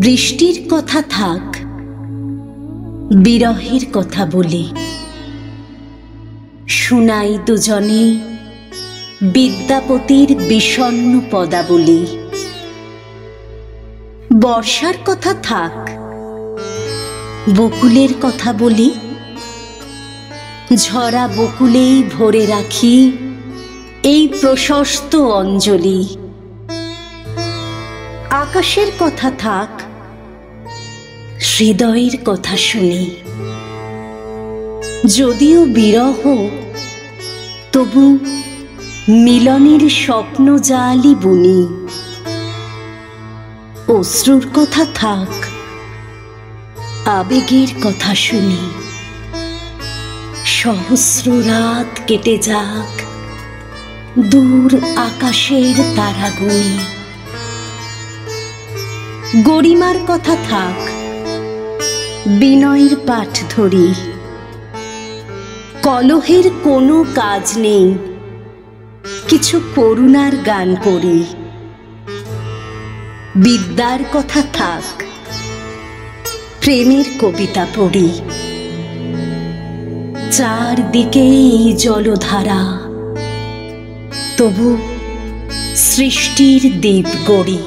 বৃষ্টির কথা থাক, বিরহের কথা বলি, শুনাই দুজনে বিদ্যাপতির বিষণ্ণ পদাবলী। বর্ষার কথা থাক, বকুলের কথা বলি, ঝরা বকুলেই ভরে রাখি এই প্রশস্ত অঞ্জলি। আকাশের কথা থাক, হৃদয়ের কথা শুনি, যদিও বিরহ তবু মিলনের স্বপ্ন জালি বুনি। অশ্রুর কথা থাক, আবেগের কথা শুনি, সহস্র রাত কেটে যাক দূর আকাশের তারা গুনি। গরিমার কথা থাক, বিনয়ের পাঠ ধরি, কলহের কোনো কাজ নেই, কিছু করুণার গান করি। বিদ্যার কথা থাক, প্রেমের কবিতা পড়ি, চারদিকেই জলধারা তবু সৃষ্টির দ্বীপ গড়ি।